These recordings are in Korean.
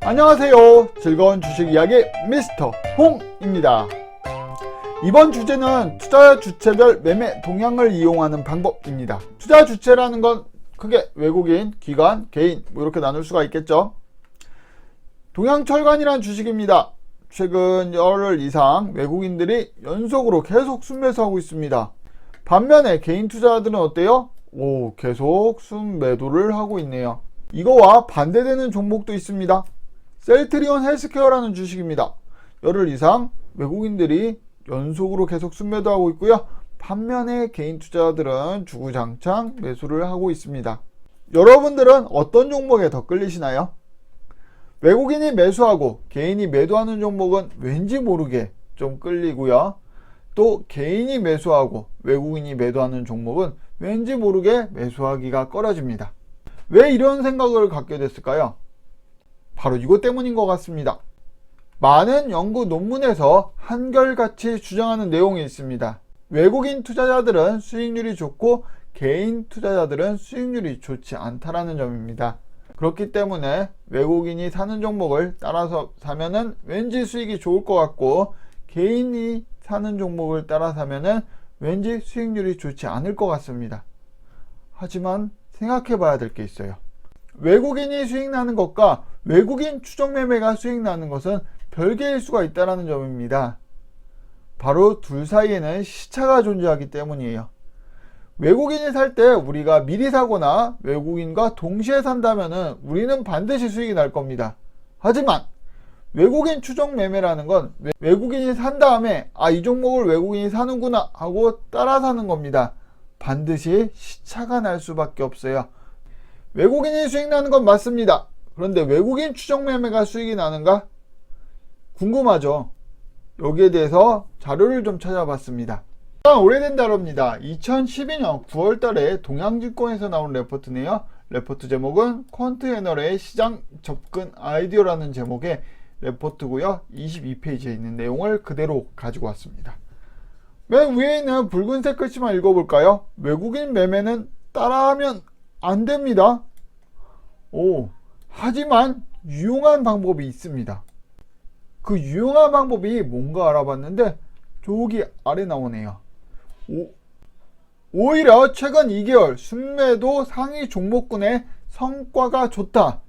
안녕하세요. 즐거운 주식 이야기 미스터 홍입니다. 이번 주제는 투자 주체별 매매 동향을 이용하는 방법입니다. 투자 주체라는 건 크게 외국인, 기관, 개인 이렇게 나눌 수가 있겠죠. 동양철관이란 주식입니다. 최근 열흘 이상 외국인들이 연속으로 계속 순매수하고 있습니다. 반면에 개인 투자자들은 어때요? 계속 순매도를 하고 있네요. 이거와 반대되는 종목도 있습니다. 셀트리온 헬스케어라는 주식입니다. 열흘 이상 외국인들이 연속으로 계속 순매도하고 있고요. 반면에 개인 투자자들은 주구장창 매수를 하고 있습니다. 여러분들은 어떤 종목에 더 끌리시나요? 외국인이 매수하고 개인이 매도하는 종목은 왠지 모르게 좀 끌리고요. 또 개인이 매수하고 외국인이 매도하는 종목은 왠지 모르게 매수하기가 꺼려집니다. 왜 이런 생각을 갖게 됐을까요? 바로 이것 때문인 것 같습니다. 많은 연구 논문에서 한결같이 주장하는 내용이 있습니다. 외국인 투자자들은 수익률이 좋고 개인 투자자들은 수익률이 좋지 않다라는 점입니다. 그렇기 때문에 외국인이 사는 종목을 따라서 사면은 왠지 수익이 좋을 것 같고, 개인이 사는 종목을 따라 사면은 왠지 수익률이 좋지 않을 것 같습니다. 하지만 생각해 봐야 될 게 있어요. 외국인이 수익 나는 것과 외국인 추정 매매가 수익 나는 것은 별개일 수가 있다는 점입니다. 바로 둘 사이에는 시차가 존재하기 때문이에요. 외국인이 살 때 우리가 미리 사거나 외국인과 동시에 산다면 우리는 반드시 수익이 날 겁니다. 하지만 외국인 추정 매매라는 건 외국인이 산 다음에 이 종목을 외국인이 사는구나 하고 따라 사는 겁니다. 반드시 시차가 날 수밖에 없어요. 외국인이 수익 나는 건 맞습니다. 그런데 외국인 추정 매매가 수익이 나는가? 궁금하죠? 여기에 대해서 자료를 좀 찾아봤습니다. 오래된 자료입니다. 2012년 9월 달에 동양증권에서 나온 레포트네요. 레포트 제목은 퀀트애널의 시장 접근 아이디어라는 제목의 레포트고요. 22페이지에 있는 내용을 그대로 가지고 왔습니다. 맨 위에 있는 붉은색 글씨만 읽어볼까요? 외국인 매매는 따라하면 안 됩니다. 하지만 유용한 방법이 있습니다. 그 유용한 방법이 뭔가 알아봤는데 저기 아래 나오네요. 오히려 최근 2개월 순매도 상위 종목군의 성과가 좋다.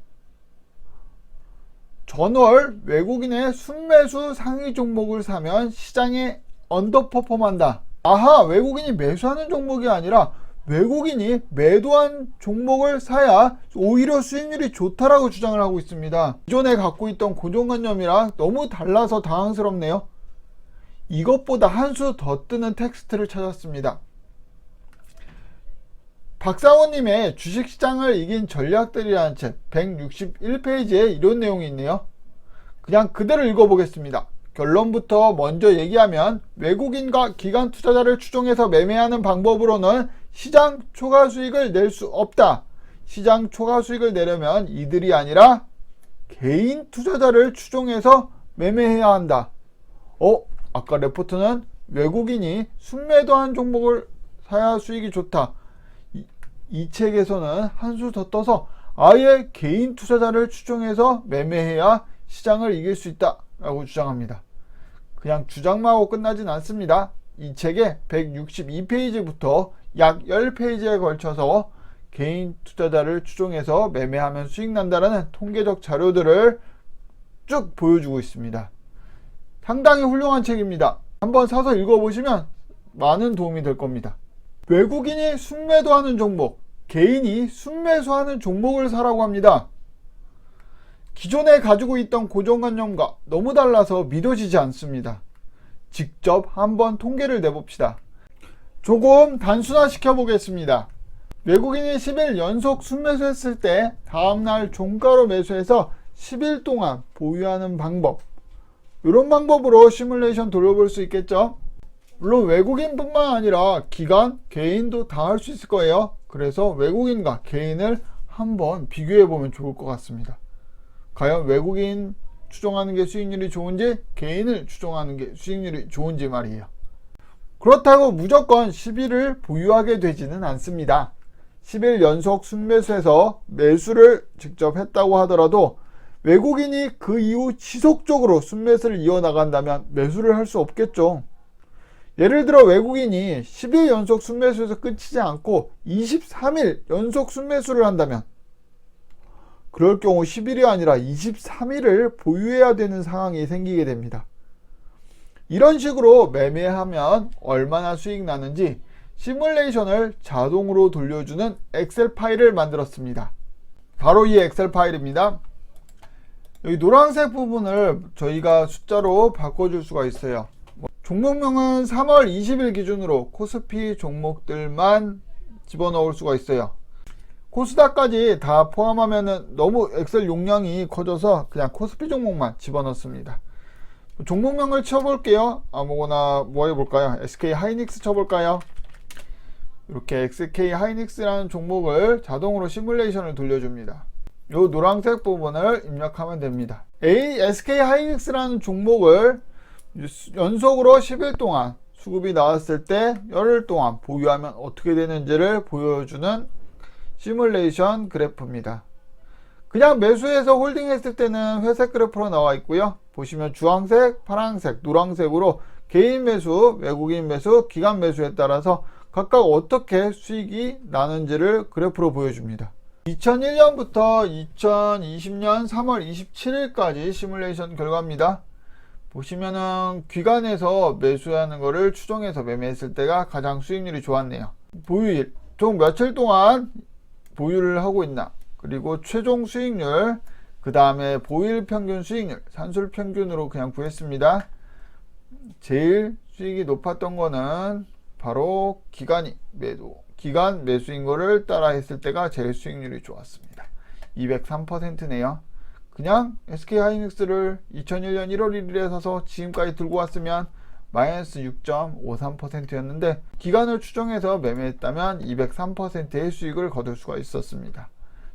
전월 외국인의 순매수 상위 종목을 사면 시장에 언더퍼폼한다. 외국인이 매수하는 종목이 아니라 외국인이 매도한 종목을 사야 오히려 수익률이 좋다라고 주장을 하고 있습니다. 기존에 갖고 있던 고정관념이랑 너무 달라서 당황스럽네요. 이것보다 한 수 더 뜨는 텍스트를 찾았습니다. 박사원님의 주식시장을 이긴 전략들이라는 책 161페이지에 이런 내용이 있네요. 그냥 그대로 읽어보겠습니다. 결론부터 먼저 얘기하면 외국인과 기관 투자자를 추종해서 매매하는 방법으로는 시장 초과 수익을 낼 수 없다. 시장 초과 수익을 내려면 이들이 아니라 개인 투자자를 추종해서 매매해야 한다. 아까 레포트는 외국인이 순매도한 종목을 사야 수익이 좋다. 이 책에서는 한 수 더 떠서 아예 개인 투자자를 추종해서 매매해야 시장을 이길 수 있다 라고 주장합니다. 그냥 주장만 하고 끝나진 않습니다. 이 책의 162페이지부터 약 10페이지에 걸쳐서 개인 투자자를 추종해서 매매하면 수익 난다라는 통계적 자료들을 쭉 보여주고 있습니다. 상당히 훌륭한 책입니다. 한번 사서 읽어보시면 많은 도움이 될 겁니다. 외국인이 순매도하는 종목, 개인이 순매수하는 종목을 사라고 합니다. 기존에 가지고 있던 고정관념과 너무 달라서 믿어지지 않습니다. 직접 한번 통계를 내봅시다. 조금 단순화 시켜보겠습니다. 외국인이 10일 연속 순매수했을 때 다음날 종가로 매수해서 10일 동안 보유하는 방법, 이런 방법으로 시뮬레이션 돌려볼 수 있겠죠. 물론 외국인뿐만 아니라 기관, 개인도 다 할 수 있을 거예요. 그래서 외국인과 개인을 한번 비교해보면 좋을 것 같습니다. 과연 외국인 추종하는 게 수익률이 좋은지, 개인을 추종하는 게 수익률이 좋은지 말이에요. 그렇다고 무조건 10일을 보유하게 되지는 않습니다. 10일 연속 순매수해서 매수를 직접 했다고 하더라도 외국인이 그 이후 지속적으로 순매수를 이어나간다면 매수를 할 수 없겠죠. 예를 들어 외국인이 10일 연속 순매수에서 끝이지 않고 23일 연속 순매수를 한다면 그럴 경우 10일이 아니라 23일을 보유해야 되는 상황이 생기게 됩니다. 이런 식으로 매매하면 얼마나 수익 나는지 시뮬레이션을 자동으로 돌려주는 엑셀 파일을 만들었습니다. 바로 이 엑셀 파일입니다. 여기 노란색 부분을 저희가 숫자로 바꿔줄 수가 있어요. 종목명은 3월 20일 기준으로 코스피 종목들만 집어넣을 수가 있어요. 코스닥까지 다 포함하면 너무 엑셀 용량이 커져서 그냥 코스피 종목만 집어넣습니다. 종목명을 쳐볼게요. 아무거나 뭐 해볼까요? SK 하이닉스 쳐볼까요? 이렇게 SK 하이닉스라는 종목을 자동으로 시뮬레이션을 돌려줍니다. 이 노란색 부분을 입력하면 됩니다. SK 하이닉스라는 종목을 연속으로 10일 동안 수급이 나왔을 때 열흘 동안 보유하면 어떻게 되는지를 보여주는 시뮬레이션 그래프입니다. 그냥 매수해서 홀딩했을 때는 회색 그래프로 나와 있고요. 보시면 주황색, 파란색, 노란색으로 개인 매수, 외국인 매수, 기관 매수에 따라서 각각 어떻게 수익이 나는지를 그래프로 보여줍니다. 2001년부터 2020년 3월 27일까지 시뮬레이션 결과입니다. 보시면은 기관에서 매수하는 거를 추정해서 매매했을 때가 가장 수익률이 좋았네요. 보유일, 총 며칠 동안 보유를 하고 있나, 그리고 최종 수익률, 그 다음에 보유일 평균 수익률, 산술 평균으로 그냥 구했습니다. 제일 수익이 높았던 거는 바로 기간 매수인 거를 따라 했을 때가 제일 수익률이 좋았습니다. 203%네요. 그냥 SK 하이닉스를 2001년 1월 1일에 사서 지금까지 들고 왔으면 마이너스 6.53%였는데 기간을 추정해서 매매했다면 203%의 수익을 거둘 수가 있었습니다.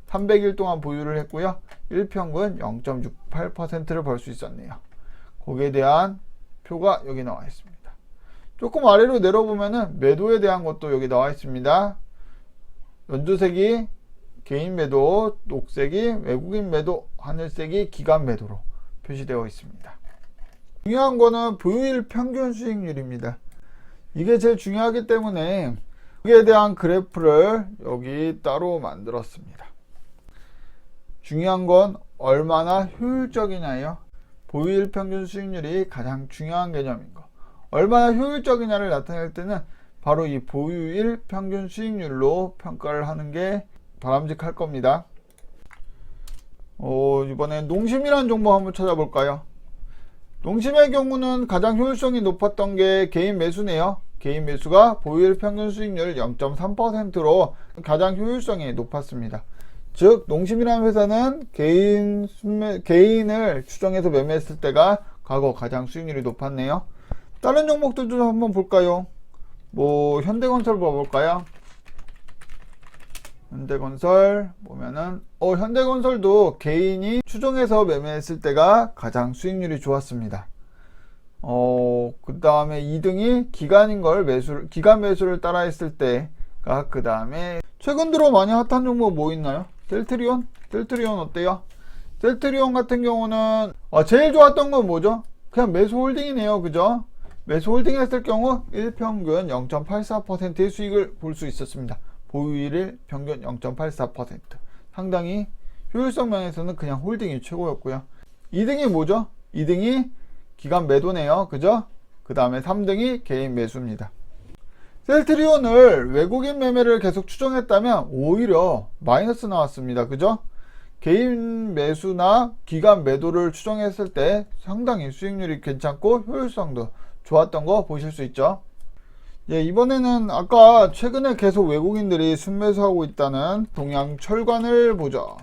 300일 동안 보유를 했고요. 일평균 0.68%를 벌 수 있었네요. 거기에 대한 표가 여기 나와 있습니다. 조금 아래로 내려보면은 매도에 대한 것도 여기 나와 있습니다. 연두색이 개인 매도, 녹색이 외국인 매도, 하늘색이 기관 매도로 표시되어 있습니다. 중요한 거는 보유일 평균 수익률입니다. 이게 제일 중요하기 때문에 여기에 대한 그래프를 여기 따로 만들었습니다. 중요한 건 얼마나 효율적이냐예요. 보유일 평균 수익률이 가장 중요한 개념인 거. 얼마나 효율적이냐를 나타낼 때는 바로 이 보유일 평균 수익률로 평가를 하는 게 바람직할 겁니다. 이번엔 농심이라는 종목 한번 찾아볼까요? 농심의 경우는 가장 효율성이 높았던 게 개인 매수네요. 개인 매수가 보유일 평균 수익률 0.3%로 가장 효율성이 높았습니다. 즉 농심이라는 회사는 개인을 추정해서 매매했을 때가 과거 가장 수익률이 높았네요. 다른 종목들도 한번 볼까요? 현대건설 봐볼까요? 현대건설 보면은 현대건설도 개인이 추정해서 매매했을 때가 가장 수익률이 좋았습니다. 그 다음에 2등이 기간인 걸 기간 매수를 따라 했을 때가, 그 다음에 최근 들어 많이 핫한 종목 뭐 있나요? 셀트리온 어때요? 셀트리온 같은 경우는 제일 좋았던 건 뭐죠? 그냥 매수 홀딩이네요. 그죠? 매수 홀딩 했을 경우 일평균 0.84%의 수익을 볼 수 있었습니다. 보유일 평균 0.84%. 상당히 효율성 면에서는 그냥 홀딩이 최고였고요. 2등이 뭐죠? 2등이 기간 매도네요. 그죠? 그 다음에 3등이 개인 매수입니다. 셀트리온을 외국인 매매를 계속 추정했다면 오히려 마이너스 나왔습니다. 그죠? 개인 매수나 기간 매도를 추정했을 때 상당히 수익률이 괜찮고 효율성도 좋았던 거 보실 수 있죠. 이번에는 아까 최근에 계속 외국인들이 순매수하고 있다는 동양철관을 보죠.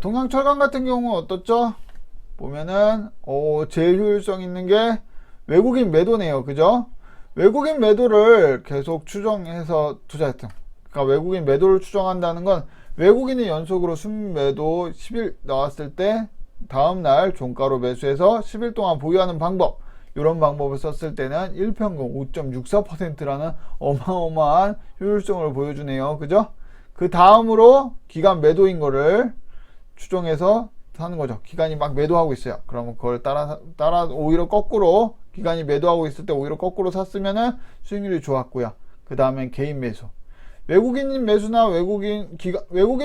동양철관 같은 경우는 어떻죠? 보면은 제일 효율성 있는 게 외국인 매도네요. 그죠? 외국인 매도를 계속 추정해서 투자했던, 그러니까 외국인 매도를 추정한다는 건 외국인이 연속으로 순매도 10일 나왔을 때 다음날 종가로 매수해서 10일 동안 보유하는 방법, 이런 방법을 썼을 때는 일평균 5.64%라는 어마어마한 효율성을 보여주네요. 그죠? 그 다음으로 기간 매도인 거를 추정해서 사는 거죠. 기관이 막 매도하고 있어요. 그러면 그걸 따라 오히려 거꾸로 기관이 매도하고 있을 때 오히려 거꾸로 샀으면은 수익률이 좋았고요. 그 다음엔 개인 매수. 외국인 매수나 외국인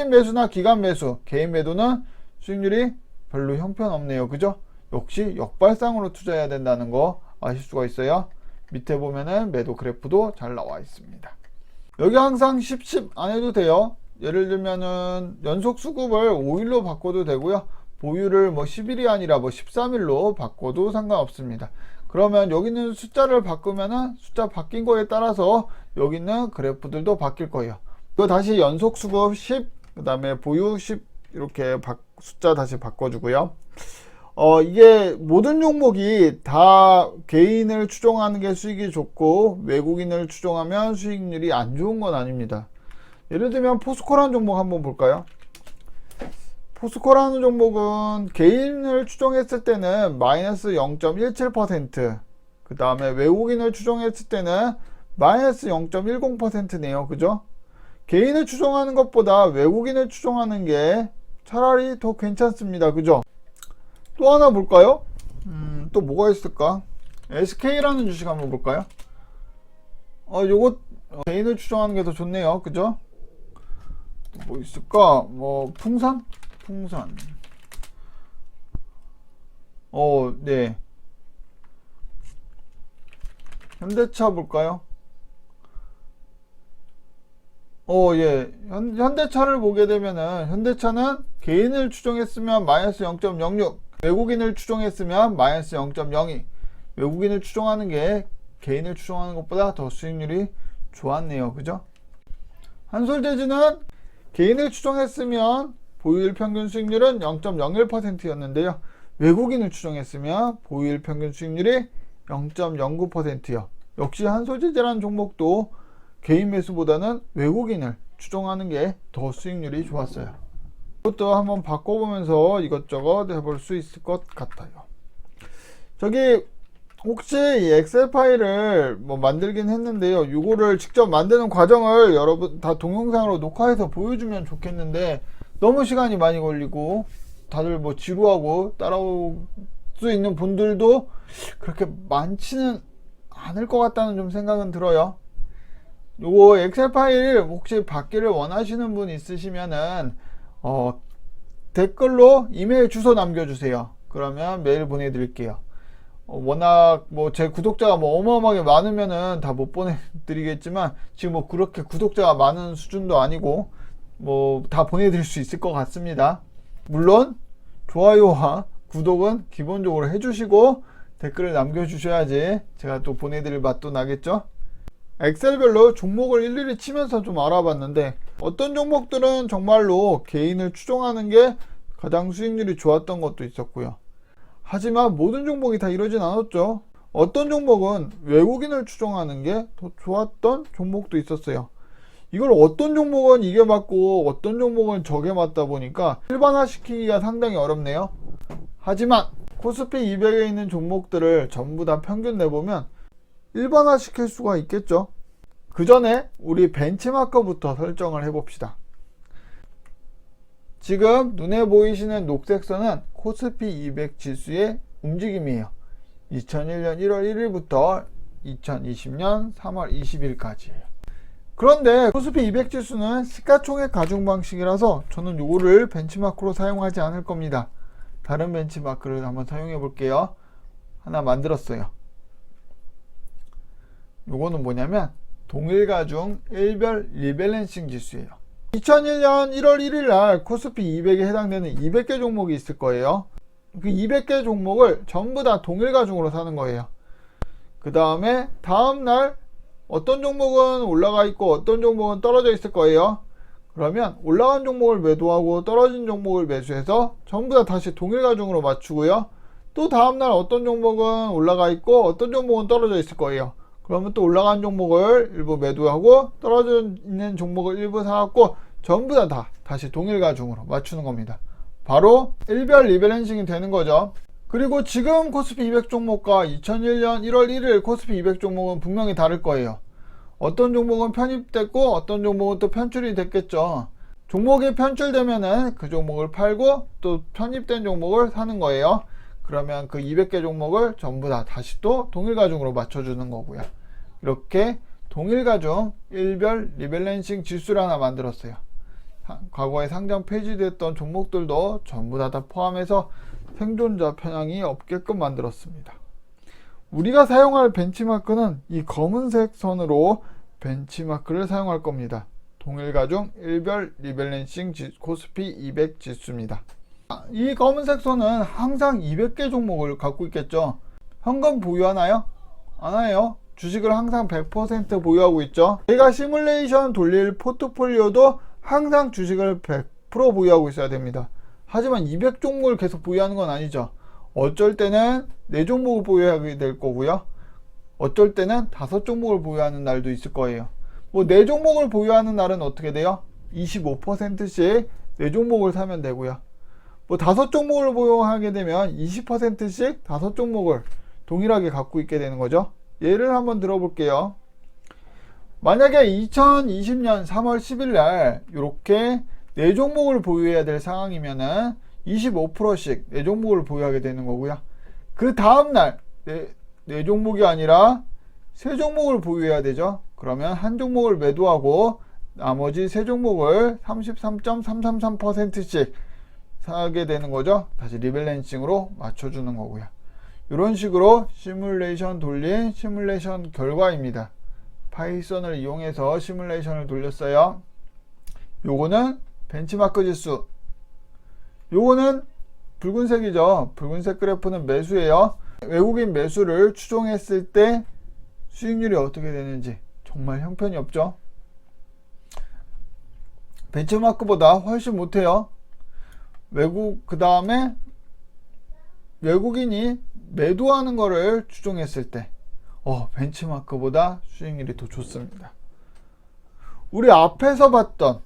매수나 기관 매수, 개인 매도는 수익률이 별로 형편없네요. 그죠? 역시 역발상으로 투자해야 된다는 거 아실 수가 있어요. 밑에 보면은 매도 그래프도 잘 나와 있습니다. 여기 항상 10 안 해도 돼요. 예를 들면은 연속 수급을 5일로 바꿔도 되고요. 보유를 뭐 10일이 아니라 뭐 13일로 바꿔도 상관없습니다. 그러면 여기 있는 숫자를 바꾸면은 숫자 바뀐 거에 따라서 여기 있는 그래프들도 바뀔 거예요. 이거 다시 연속 수급 10, 그 다음에 보유 10 이렇게 숫자 다시 바꿔주고요. 이게 모든 종목이 다 개인을 추종하는 게 수익이 좋고 외국인을 추종하면 수익률이 안 좋은 건 아닙니다. 예를 들면 포스코라는 종목 한번 볼까요? 포스코라는 종목은 개인을 추종했을 때는 마이너스 0.17%, 그 다음에 외국인을 추종했을 때는 마이너스 0.10%네요. 그죠? 개인을 추종하는 것보다 외국인을 추종하는 게 차라리 더 괜찮습니다. 그죠? 또 하나 볼까요? 또 뭐가 있을까? SK라는 주식 한번 볼까요? 요거 개인을 추종하는 게 더 좋네요. 그죠? 뭐 있을까? 뭐 풍산? 네. 현대차 볼까요? 예. 현대차를 보게 되면은 현대차는 개인을 추종했으면 마이너스 0.06, 외국인을 추종했으면 마이너스 0.02. 외국인을 추종하는 게 개인을 추종하는 것보다 더 수익률이 좋았네요. 그죠? 한솔재즈는 개인을 추종했으면 보유일 평균 수익률은 0.01%였는데요. 외국인을 추종했으면 보유일 평균 수익률이 0.09%요. 역시 한솔재즈라는 종목도 개인 매수보다는 외국인을 추종하는 게 더 수익률이 좋았어요. 이것도 한번 바꿔보면서 이것저것 해볼 수 있을 것 같아요. 저기 혹시 이 엑셀 파일을 뭐 만들긴 했는데요. 이거를 직접 만드는 과정을 여러분 다 동영상으로 녹화해서 보여주면 좋겠는데 너무 시간이 많이 걸리고 다들 뭐 지루하고 따라올 수 있는 분들도 그렇게 많지는 않을 것 같다는 좀 생각은 들어요. 요거 엑셀 파일 혹시 받기를 원하시는 분 있으시면은 댓글로 이메일 주소 남겨주세요. 그러면 메일 보내드릴게요. 워낙 뭐 제 구독자가 뭐 어마어마하게 많으면은 다 못 보내드리겠지만 지금 뭐 그렇게 구독자가 많은 수준도 아니고 뭐 다 보내드릴 수 있을 것 같습니다. 물론 좋아요와 구독은 기본적으로 해주시고 댓글을 남겨주셔야지 제가 또 보내드릴 맛도 나겠죠. 엑셀별로 종목을 일일이 치면서 좀 알아봤는데 어떤 종목들은 정말로 개인을 추종하는 게 가장 수익률이 좋았던 것도 있었고요. 하지만 모든 종목이 다 이러진 않았죠. 어떤 종목은 외국인을 추종하는 게 더 좋았던 종목도 있었어요. 이걸 어떤 종목은 이게 맞고 어떤 종목은 저게 맞다 보니까 일반화시키기가 상당히 어렵네요. 하지만 코스피 200에 있는 종목들을 전부 다 평균 내보면 일반화 시킬 수가 있겠죠. 그 전에 우리 벤치마커부터 설정을 해봅시다. 지금 눈에 보이시는 녹색 선은 코스피 200 지수의 움직임이에요. 2001년 1월 1일부터 2020년 3월 20일까지예요. 그런데 코스피 200 지수는 시가총액 가중 방식이라서 저는 이거를 벤치마크로 사용하지 않을 겁니다. 다른 벤치마크를 한번 사용해 볼게요. 하나 만들었어요. 요거는 뭐냐면 동일가중 일별 리밸런싱 지수예요. 2001년 1월 1일 날 코스피 200에 해당되는 200개 종목이 있을 거예요. 그 200개 종목을 전부 다 동일가중으로 사는 거예요. 그 다음에 다음날 어떤 종목은 올라가 있고 어떤 종목은 떨어져 있을 거예요. 그러면 올라간 종목을 매도하고 떨어진 종목을 매수해서 전부 다 다시 동일가중으로 맞추고요. 또 다음날 어떤 종목은 올라가 있고 어떤 종목은 떨어져 있을 거예요. 그러면 또 올라간 종목을 일부 매도하고 떨어져 있는 종목을 일부 사갖고 전부 다 다시 동일가중으로 맞추는 겁니다. 바로 일별 리밸런싱이 되는 거죠. 그리고 지금 코스피 200 종목과 2001년 1월 1일 코스피 200 종목은 분명히 다를 거예요. 어떤 종목은 편입됐고 어떤 종목은 또 편출이 됐겠죠. 종목이 편출되면은 그 종목을 팔고 또 편입된 종목을 사는 거예요. 그러면 그 200개 종목을 전부 다 다시 또 동일가중으로 맞춰주는 거고요. 이렇게 동일가중 일별 리밸런싱 지수를 하나 만들었어요. 과거에 상장 폐지됐던 종목들도 전부 다 포함해서 생존자 편향이 없게끔 만들었습니다. 우리가 사용할 벤치마크는 이 검은색 선으로 벤치마크를 사용할 겁니다. 동일가중 일별 리밸런싱 코스피 200 지수입니다. 이 검은색 선은 항상 200개 종목을 갖고 있겠죠. 현금 보유하나요? 안 해요. 주식을 항상 100% 보유하고 있죠. 저희가 시뮬레이션 돌릴 포트폴리오도 항상 주식을 100% 보유하고 있어야 됩니다. 하지만 200종목을 계속 보유하는 건 아니죠. 어쩔 때는 4종목을 보유하게 될 거고요. 어쩔 때는 5종목을 보유하는 날도 있을 거예요. 뭐 4종목을 보유하는 날은 어떻게 돼요? 25%씩 4종목을 사면 되고요. 뭐 5종목을 보유하게 되면 20%씩 5종목을 동일하게 갖고 있게 되는 거죠. 예를 한번 들어볼게요. 만약에 2020년 3월 10일 날 이렇게 4종목을 보유해야 될 상황이면은 25%씩 4종목을 보유하게 되는 거고요. 그 다음날 4종목이 아니라 3종목을 보유해야 되죠. 그러면 한 종목을 매도하고 나머지 3종목을 33.333%씩 사게 되는 거죠. 다시 리밸런싱으로 맞춰주는 거고요. 이런 식으로 시뮬레이션 돌린 시뮬레이션 결과입니다. 파이썬을 이용해서 시뮬레이션을 돌렸어요. 요거는 벤치마크 지수, 요거는 붉은색이죠. 붉은색 그래프는 매수예요. 외국인 매수를 추종했을 때 수익률이 어떻게 되는지 정말 형편이 없죠. 벤치마크보다 훨씬 못해요. 그 다음에 외국인이 매도하는 거를 추종했을 때 벤치마크보다 수익률이 더 좋습니다. 우리 앞에서 봤던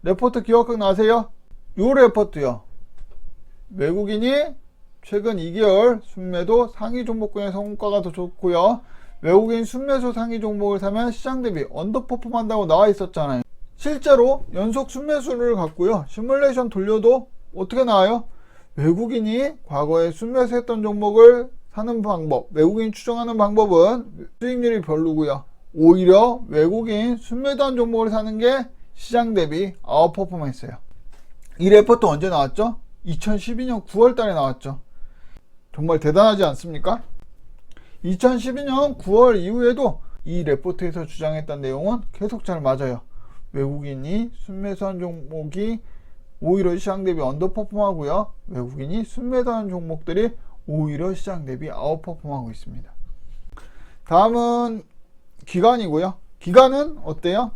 레포트 기억나세요? 요 레포트요. 외국인이 최근 2개월 순매도 상위 종목군의 성과가 더 좋고요. 외국인 순매수 상위 종목을 사면 시장 대비 언더퍼폼 한다고 나와 있었잖아요. 실제로 연속 순매수를 갖고요. 시뮬레이션 돌려도 어떻게 나와요? 외국인이 과거에 순매수했던 종목을 사는 방법, 외국인 추정하는 방법은 수익률이 별로고요. 오히려 외국인 순매도한 종목을 사는 게 시장 대비 아웃퍼폼했어요. 이 레포트 언제 나왔죠? 2012년 9월 달에 나왔죠. 정말 대단하지 않습니까? 2012년 9월 이후에도 이 레포트에서 주장했던 내용은 계속 잘 맞아요. 외국인이 순매수한 종목이 오히려 시장 대비 언더퍼폼하고요. 외국인이 순매도한 종목들이 오히려 시장 대비 아웃퍼폼하고 있습니다. 다음은 기간이고요. 기간은 어때요?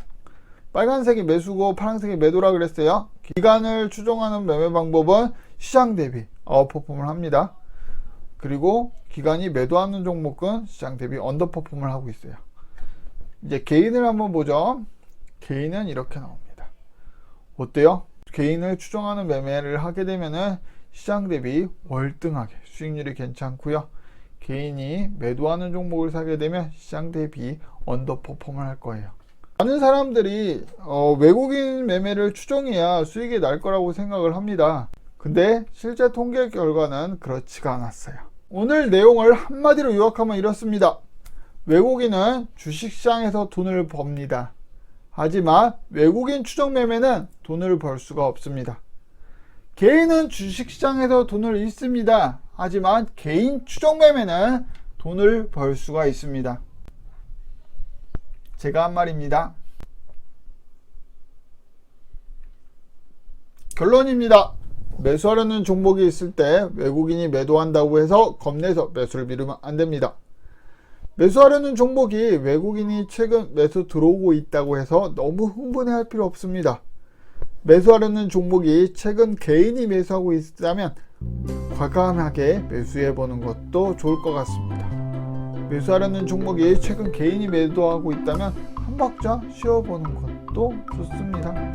빨간색이 매수고 파란색이 매도라 그랬어요. 기간을 추종하는 매매 방법은 시장 대비 아웃퍼폼을 합니다. 그리고 기간이 매도하는 종목은 시장 대비 언더퍼폼을 하고 있어요. 이제 개인을 한번 보죠. 개인은 이렇게 나옵니다. 어때요? 개인을 추종하는 매매를 하게 되면은 시장 대비 월등하게 수익률이 괜찮고요. 개인이 매도하는 종목을 사게 되면 시장 대비 언더퍼폼을 할 거예요. 많은 사람들이 외국인 매매를 추종해야 수익이 날 거라고 생각을 합니다. 근데 실제 통계 결과는 그렇지가 않았어요. 오늘 내용을 한마디로 요약하면 이렇습니다. 외국인은 주식시장에서 돈을 법니다. 하지만 외국인 추종 매매는 돈을 벌 수가 없습니다. 개인은 주식시장에서 돈을 잃습니다. 하지만 개인 추종 매매는 돈을 벌 수가 있습니다. 제가 한 말입니다. 결론입니다. 매수하려는 종목이 있을 때 외국인이 매도한다고 해서 겁내서 매수를 미루면 안 됩니다. 매수하려는 종목이 외국인이 최근 매수 들어오고 있다고 해서 너무 흥분해할 필요 없습니다. 매수하려는 종목이 최근 개인이 매수하고 있다면 과감하게 매수해보는 것도 좋을 것 같습니다. 매수하려는 종목이 최근 개인이 매도하고 있다면 한 박자 쉬어보는 것도 좋습니다.